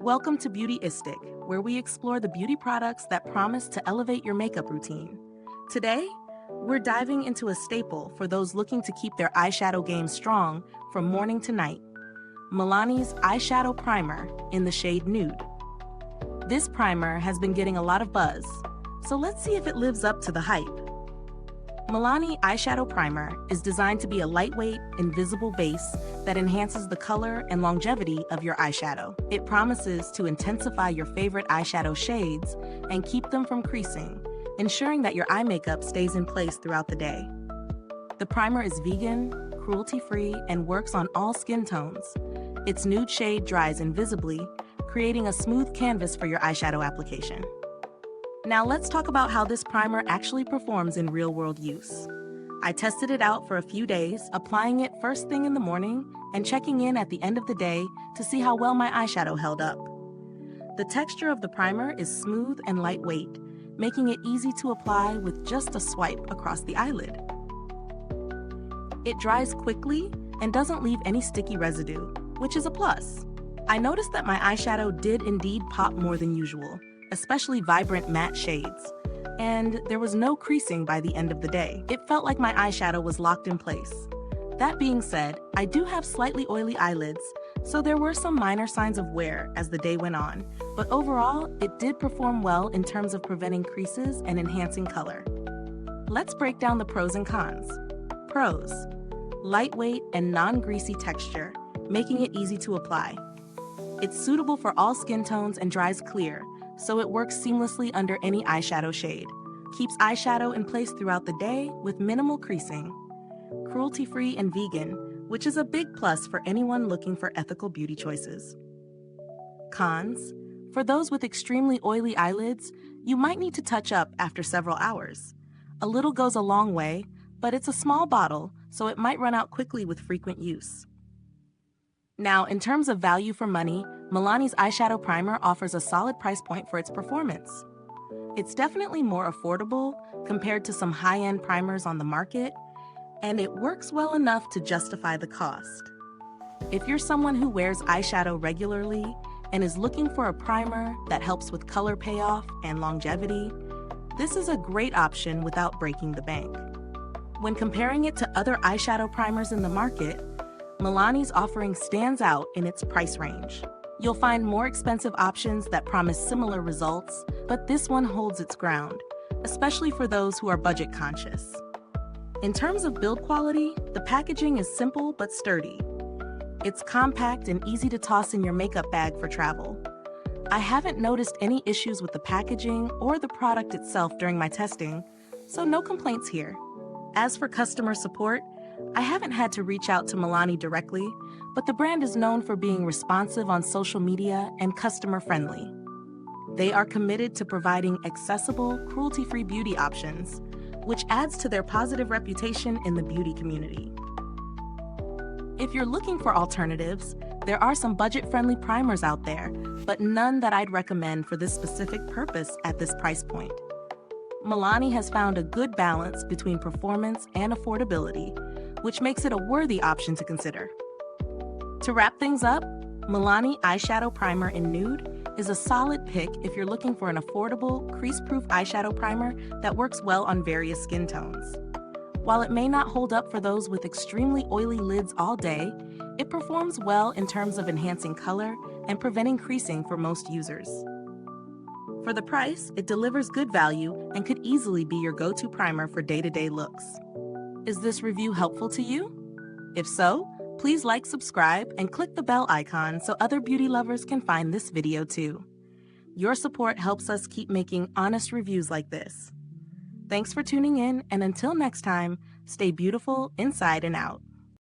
Welcome to Beautyistic, where we explore the beauty products that promise to elevate your makeup routine. Today, we're diving into a staple for those looking to keep their eyeshadow game strong from morning to night. Milani's Eyeshadow Primer in the shade Nude. This primer has been getting a lot of buzz, so let's see if it lives up to the hype. Milani Eyeshadow Primer is designed to be a lightweight, invisible base that enhances the color and longevity of your eyeshadow. It promises to intensify your favorite eyeshadow shades and keep them from creasing, ensuring that your eye makeup stays in place throughout the day. The primer is vegan, cruelty-free, and works on all skin tones. Its nude shade dries invisibly, creating a smooth canvas for your eyeshadow application. Now let's talk about how this primer actually performs in real-world use. I tested it out for a few days, applying it first thing in the morning and checking in at the end of the day to see how well my eyeshadow held up. The texture of the primer is smooth and lightweight, making it easy to apply with just a swipe across the eyelid. It dries quickly and doesn't leave any sticky residue, which is a plus. I noticed that my eyeshadow did indeed pop more than usual, especially vibrant matte shades, and there was no creasing by the end of the day. It felt like my eyeshadow was locked in place. That being said, I do have slightly oily eyelids, so there were some minor signs of wear as the day went on, but overall, it did perform well in terms of preventing creases and enhancing color. Let's break down the pros and cons. Pros: lightweight and non-greasy texture, making it easy to apply. It's suitable for all skin tones and dries clear, so it works seamlessly under any eyeshadow shade. Keeps eyeshadow in place throughout the day with minimal creasing. Cruelty-free and vegan, which is a big plus for anyone looking for ethical beauty choices. Cons: for those with extremely oily eyelids, you might need to touch up after several hours. A little goes a long way, but it's a small bottle, so it might run out quickly with frequent use. Now, in terms of value for money, Milani's Eyeshadow Primer offers a solid price point for its performance. It's definitely more affordable compared to some high-end primers on the market, and it works well enough to justify the cost. If you're someone who wears eyeshadow regularly and is looking for a primer that helps with color payoff and longevity, this is a great option without breaking the bank. When comparing it to other eyeshadow primers in the market, Milani's offering stands out in its price range. You'll find more expensive options that promise similar results, but this one holds its ground, especially for those who are budget conscious. In terms of build quality, the packaging is simple but sturdy. It's compact and easy to toss in your makeup bag for travel. I haven't noticed any issues with the packaging or the product itself during my testing, so no complaints here. As for customer support, I haven't had to reach out to Milani directly, but the brand is known for being responsive on social media and customer-friendly. They are committed to providing accessible, cruelty-free beauty options, which adds to their positive reputation in the beauty community. If you're looking for alternatives, there are some budget-friendly primers out there, but none that I'd recommend for this specific purpose at this price point. Milani has found a good balance between performance and affordability, which makes it a worthy option to consider. To wrap things up, Milani Eyeshadow Primer in Nude is a solid pick if you're looking for an affordable, crease-proof eyeshadow primer that works well on various skin tones. While it may not hold up for those with extremely oily lids all day, it performs well in terms of enhancing color and preventing creasing for most users. For the price, it delivers good value and could easily be your go-to primer for day-to-day looks. Is this review helpful to you? If so, please like, subscribe, and click the bell icon so other beauty lovers can find this video too. Your support helps us keep making honest reviews like this. Thanks for tuning in, and until next time, stay beautiful inside and out.